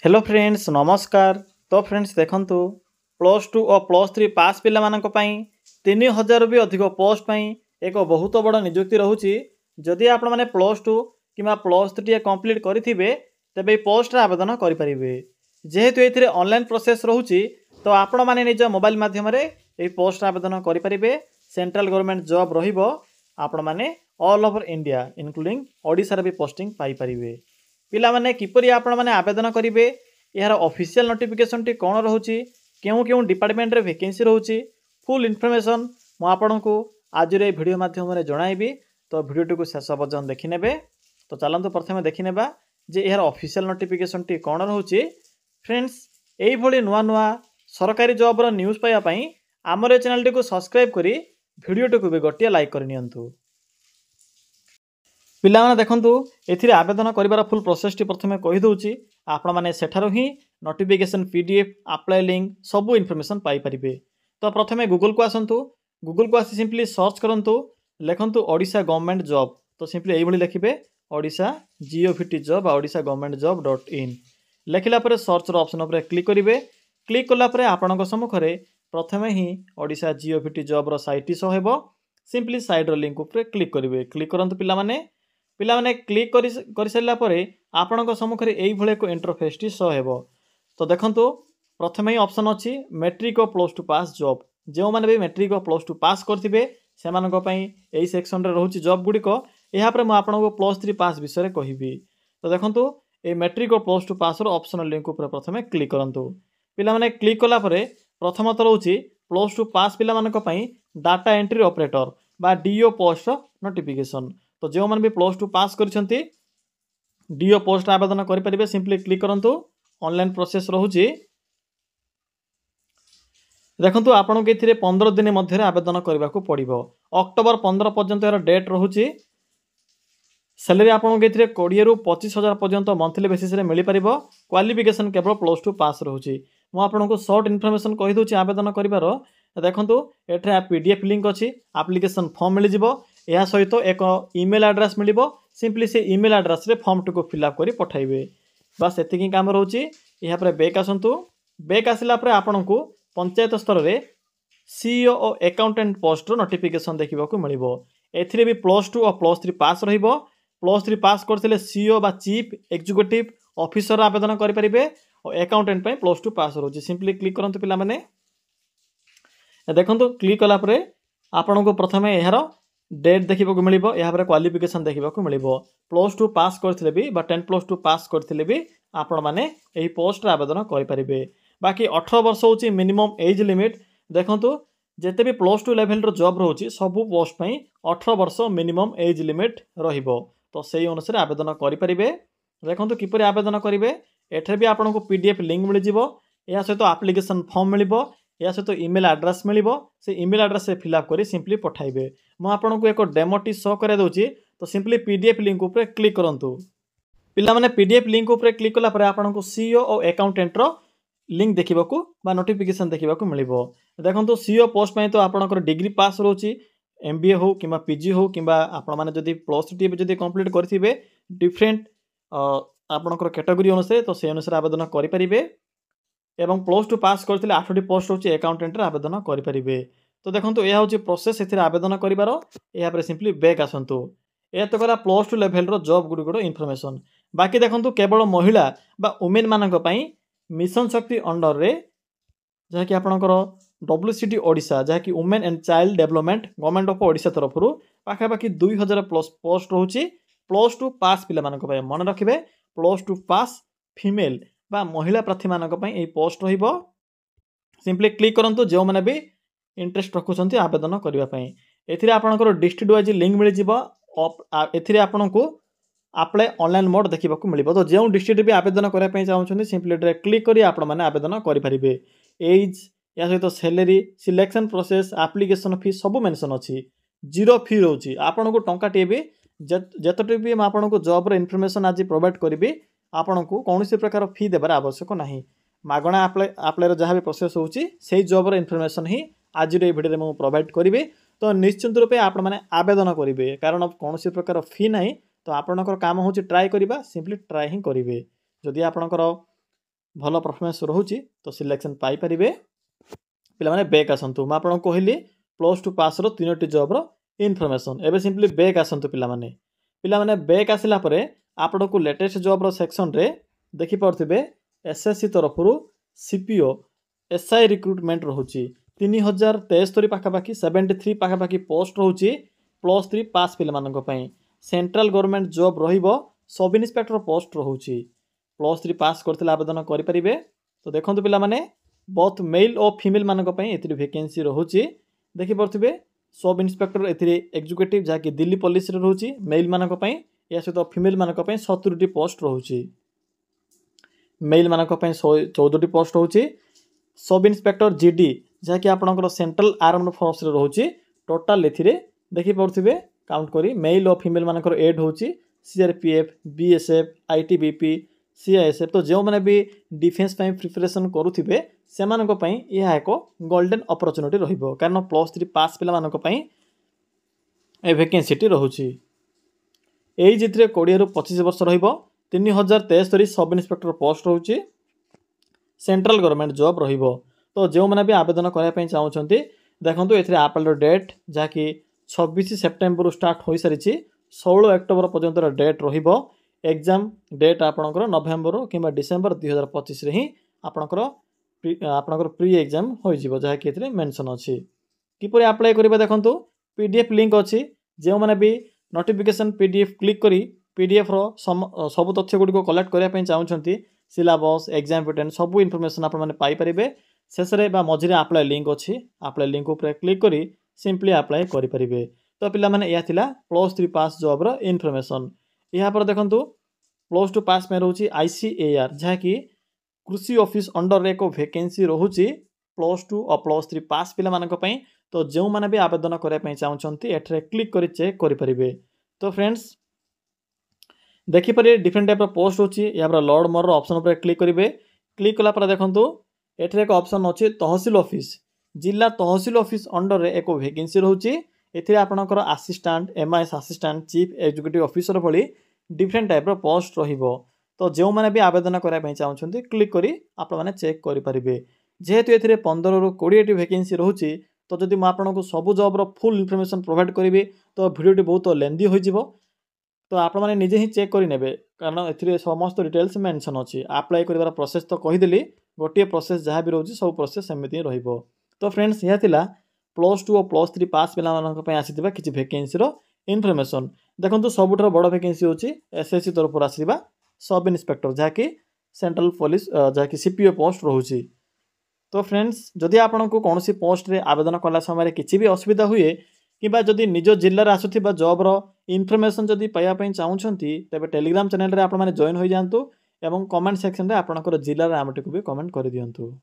Hello friends नमस्कार। तो friends देखंतु +2 और +3 पास पिला मानक पई 3000 भी अधिक पोस्ट पई एक बहुत बड़ नियुक्ति रहूची। जदि आपण माने +2 किमा +3 कंप्लीट करिथिबे तबे पोस्ट रे आवेदन करि परिबे। जेहेतु एथिरे ऑनलाइन प्रोसेस रहूची तो आपण माने निज मोबाइल माध्यम रे ए पोस्ट आवेदन करि परिबे। सेंट्रल गवर्नमेंट जॉब रहिबो। आपण माने all over India including Odisha रे भी पोस्टिंग पाई परिबे। पिला माने किपरि आपण माने आवेदन करिवे, यार ऑफिशियल नोटिफिकेशन टी कोन रहूची, केउ केउ डिपार्टमेंट रे वैकेंसी रहूची, फुल इन्फॉर्मेशन मो आपनकु आज रे वीडियो माध्यम रे जणाइबी। तो वीडियो को शेष पर्यंत देखि नेबे। तो चलंतु प्रथमे देखि नेबा जे यार ऑफिशियल नोटिफिकेशन टी कोन रहूची। फ्रेंड्स एई भली नुआ नुआ सरकारी जॉब रो न्यूज़ पाया पई हमर चैनल टी को सब्सक्राइब करी वीडियो टी को भी गोटिया लाइक कर नियंतु। पिला माने देखंतु एथिरे आवेदन करिवार फुल प्रोसेस टी प्रथमे कहि दउची। आपण माने सेठारो ही नोटिफिकेशन पीडीएफ अप्लाई लिंक सब इन्फॉर्मेशन पाई परिबे। तो प्रथमे गूगल को आसंतु। गूगल को आसी सिंपली सर्च करंतु, लेखंतु ओडिशा गवर्नमेंट जॉब। तो सिंपली एई भली लिखिबे Odisha GOVT job Odisha government job .in लेखिला परे सर्च रो ऑप्शन ऊपर क्लिक करिवे। क्लिक कला परे आपनक सम्मुखरे प्रथमे ही ओडिशा जीओवीटी जॉब रो साइट शो हेबो। सिंपली साइड रो लिंक ऊपर क्लिक करिवे। क्लिक करंतु पिला माने क्लिक कर सारा पर आपण सम्मुखें यही एक इंटरफेस टी शो हेबो। तो देखंतु प्रथमे ही ऑप्शन अच्छी मैट्रिक और +2 पास जॉब। जो मैंने भी मैट्रिक और +2 पास करथिबे सेमानंकपई एई सेक्शन रे रहूची जॉब गुड़िक। यहाँ पर मुझे +3 पास विषय कहबी। तो देखंतु ए मैट्रिक और +2 पास रो ऑप्शनल लिंक ऊपर प्रथमे क्लिक करंतु। पिला माने क्लिक कला परे प्रथमत रहूची +2 पास पिला मानकपई डाटा एंट्री ऑपरेटर बा डीओ पोस्ट नोटिफिकेशन। तो जो मैंने भी +2 पास करछंती डीओ पोस्ट आवेदन करि परिबे। सिंपली क्लिक करंतु। ऑनलाइन प्रोसेस रहूची। देखंतु आपन के एथिरे 15 दिन मध्य आवेदन करबा को पड़िबो। अक्टोबर 15 पर्यंत यार डेट रहूची। सैलरी आपन के एथिरे 20 रु 25,000 पर्यंत मंथली बेसिस रे मिली परिबो। क्वालिफिकेशन केवल +2 पास रहूची। मु आपन को शॉर्ट इन्फॉर्मेशन कहि दोची आवेदन करिवारो। देखंतु एठरे पीडीएफ लिंक अछि, एप्लिकेशन फॉर्म मिल जिवो। या सहित एक ईमेल एड्रेस मिलिबो। सिंपली से ईमेल एड्रेस रे फॉर्म टी को फिलअप करी पठाइबे। बस एतिकी काम रहूची। यहाँ पर बैक आसंतु। बैक आसिला परे आपन को पंचायत स्तर रे सीईओ और अकाउंटेंट पोस्ट रो नोटिफिकेशन देखिबा को मिलिबो। एथिरे भी +2 और +3 पास रहिबो। +3 पास करथिले सीईओ बा चीफ एग्जीक्यूटिव ऑफिसर आवेदन करि परिबे और अकाउंटेंट पई +2 पास रहूची। सिंपली क्लिक करंतु पिला माने। देखंतु क्लिक कला परे आपन को प्रथमे एहारो डेट देखा मिलिबो। यहाँ पर क्वालिफिकेशन देखा मिलिबो। +2 पास करथिले भी बा 10+2 पास करथिले भी आपण माने एही पोस्ट रे आवेदन करि परिबे। बाकी 18 वर्ष होची मिनिमम एज लिमिट। देखंतु जेते भी +2 लेवल रो जॉब रहूची सब पोस्ट पई 18 वर्ष मिनिमम एज लिमिट रहिबो। तो सेही अनुसार आवेदन करि परिबे। देखंतु किपरि आवेदन करिवे। एठरे भी आपन को पीडीएफ लिंक मिल जिवो। या सहित एप्लिकेशन फॉर्म मिलिबो। या सहित ईमेल एड्रेस मिलिबो। से ईमेल एड्रेस से फिलअप करी सिंपली पठाइबे। मु आपन को एक डेमो टी शो करे दोची। तो सिंपली पीडीएफ लिंक ऊपर क्लिक करंतु। पिला माने पीडीएफ लिंक ऊपर क्लिक कला परे आपन को सीईओ और अकाउंटेंट रो लिंक देखिबा को बा नोटिफिकेशन देखिबा को मिलिबो। देखंतु सीईओ पोस्ट पई तो आपन को डिग्री पास रहूची, एमबीए हो किबा पीजी हो किबा आपन माने जदी +3 जदी कंप्लीट करथिबे डिफरेंट आपन को कैटेगरी अनुसार तो से अनुसार आवेदन करि परिबे। एवं +2 पास करथिले 8टी पोस्ट होची अकाउंटेंट रे आवेदन करि परिबे। तो देखंतु यह होची प्रोसेस एथिरे आवेदन करिवारो। या पर सिंपली बैक आसंतु। ए तो गला +2 लेवल रो जॉब गुडो इन्फॉर्मेशन। बाकी देखंतु केवल महिला बा वुमेन मानक पई मिशन शक्ति अंडर रे जहा कि आपनकर डब्ल्यूसीडी ओडिशा जहा कि women and child development government of Odisha तरफ रु पाखा पाखी 2000 प्लस पोस्ट रहूची +2 पास पिला मानक पई। मन रखिबे +2 पास फीमेल बा महिला प्रार्थी मानक पई ए पोस्ट रहिबो। सिंपली क्लिक करंतु जो माने भी इंटरेस्ट रखुछंती आवेदन करिवा पई। एथिरे आपनकर डिस्ट्रिक्ट वाइज लिंक मिल जिवो। एथिरे आपनको अप्लाई ऑनलाइन मोड देखिबा को मिलिबो। तो जो डिस्ट्रिक्ट भी आवेदन करिया पई चाहउछंती सिंपली एटा क्लिक करी आपण माने आवेदन करि परिबे। एज या सहित सैलरी सिलेक्शन प्रोसेस एप्लिकेशन फी सब मेंशन अछि। जीरो फी रहउची। आपनको टंका टे भी जतटे भी म आपनको जॉब रो इन्फॉर्मेशन आज प्रोवाइड करिबी आपनको कोनोसी प्रकार फी देबार आवश्यक नाही। मागणा अप्लाई जहाँ भी प्रोसेस होची सेही जॉब रो इन्फॉर्मेशन ही आज रे वीडियो रे मु प्रोवाइड करिबे। तो निश्चित रूपे आपण माने आवेदन करिवे कारण कोनोसी प्रकार फी नाही। तो आपनकर काम होची ट्राई करिबा। सिंपली ट्राई ही करिवे। जदि आपनकर भल परफॉर्मेंस रोचे तो सिलेक्शन पाई परिबे। पिला माने बैक आसंतु मैं आपन कहली +2 पास रो 3टी जॉब रो इनफॉरमेशन एबे सिंपली बैक आसंतु पिला माने बैक आसिला परे आपन को लेटेस्ट जॉब रो सेक्शन रे देखि परथिबे एसएससी तरफरु सीपीओ एसआई रिक्रुटमेंट रोची 3073 पाखापाखी 73 पाखापाखी पोस्ट रोची +3 पास पिला मानक पई। सेंट्रल गवर्नमेंट जॉब रहिबो सब इन्स्पेक्टर पोस्ट रोची +3 पास करथिला आवेदन करि परिबे। तो देखंतु पिला माने बोथ मेल और फीमेल मानक पई एथिरे वैकेंसी रोची देखि परथिबे सब इन्स्पेक्टर एथिरे एग्जीक्यूटिव जाकी दिल्ली पुलिस रे रोची मेल मानक पई या सहित फीमेल मानक पई 70 टी पोस्ट रोची। मेल मानक पई 14 टी पोस्ट होची। सब इन्स्पेक्टर जीडी जाकी आपनकर सेंट्रल आर्म्ड फोर्स रे रोची टोटल एथिरे देखि परथिबे काउंट करी मेल और फीमेल मानकर एड होची सीआरपीएफ बीएसएफ आईटीबीपी सीआईएसएफ। तो जो माने भी डिफेंस पई प्रिपरेशन करूथिबे सेमानक पई यह एक गोल्डन अपॉर्चुनिटी रहिबो कारण +3 पास पिला मानक पई ए वैकेंसी रोची। एई जितरे 20 रु 25 वर्ष रहिबो 3073 सब इन्स्पेक्टर पोस्ट रोची सेंट्रल गवर्नमेंट जॉब रहिबो। तो जो माने भी आवेदन करया पई चाहउछंती देखंतु एथिरे अपलोड डेट जाकी 26 सेप्टेम्बर स्टार्ट होई सारिछि 16 अक्टोबर पर्यंत डेट रहिबो। एग्जाम डेट आपनकर नवेम्बर किंबा डिसेंबर 2025 रे ही आपनकर प्री एग्जाम होई जिवो जहा कि एथिरे मेंशन अछि। किपरि अप्लाई करिबा देखंतु पीडीएफ लिंक अछि जे माने भी नोटिफिकेशन पीडीएफ क्लिक करी पीडीएफ रो सब तथ्य गुडी को कलेक्ट करिया पई चाहउछंती सिलेबस एग्जाम पैटर्न सब इन्फॉर्मेशन आपन माने पाई परिबे। शेषरे बा मझिरे अप्लाई लिंक अछि अप्लाई लिंक ऊपर क्लिक करी सिंपली अप्लाई करि परिबे। तो पिला माने या थिला +3 पास जॉब रो इन्फॉर्मेशन। यहाँ पर देखंतु +2 पास में रोची आईसीएआर जहा कि कृषि ऑफिस अंडर रे को वैकेंसी रोची +2 और +3 पास पिला मानक पई। तो जो माने भी आवेदन करया पई चाहउछंती एठरे क्लिक करी चेक करि परिबे। तो फ्रेंड्स देखि परे डिफरेंट टाइप रो पोस्ट होची या पर लॉर्ड मोर रो ऑप्शन ऊपर क्लिक करिवे। क्लिक कला पर देखंतु एठरे एक ऑप्शन अछि तहसील ऑफिस जिला तहसील ऑफिस अंडर रे एक वैकेंसी रोची। एथिरे आपनकर assistant MIS assistant chief executive officer भली डिफरेंट टाइप रो पोस्ट रहिबो। तो जो माने भी आवेदन करया पई चाहउछंती क्लिक करी आपण माने चेक करि परिबे। जेहेतु एथिरे 15 रु 20 टी वैकेंसी रोची तो जदि म आपनको सब जॉब रो फुल इन्फॉर्मेशन प्रोवाइड करिवे तो वीडियो टी बहुत लेंदी होई जिवो। तो आपण माने निजे ही चेक करि नेबे कारण एथिरे समस्त डिटेल्स मेंशन अछि। अप्लाई करिवार प्रोसेस तो कहि देली गोटे प्रोसेस जहा भी रोची सब प्रोसेस सेमिति रहिबो। तो फ्रेंड्स यह थिला +2 और +3 पास पिला मानक पई आसीथिबा किछि वैकेंसी रो इन्फॉर्मेशन। देखंतु सबुठर बड़ वैकेंसी होची एसएससी तरफ आसीबा सब इन्स्पेक्टर जहा कि सेंट्रल पुलिस जहा कि सीपीओ पोस्ट रोची। तो फ्रेंड्स जदि आपनको कोनोसी पोस्ट रे आवेदन कला समय किछि भी असुविधा हुए किबा जदि निज जिल्ला रे आसुथिबा जॉब रो इन्फॉर्मेशन जदि पाया पई चाहउछंती तबे टेलीग्राम चैनल रे आपण माने जॉइन होई जानतु एवं कमेंट सेक्शन रे आपनकर जिल्ला रे आमटिकु भी कमेंट करि दियंतु।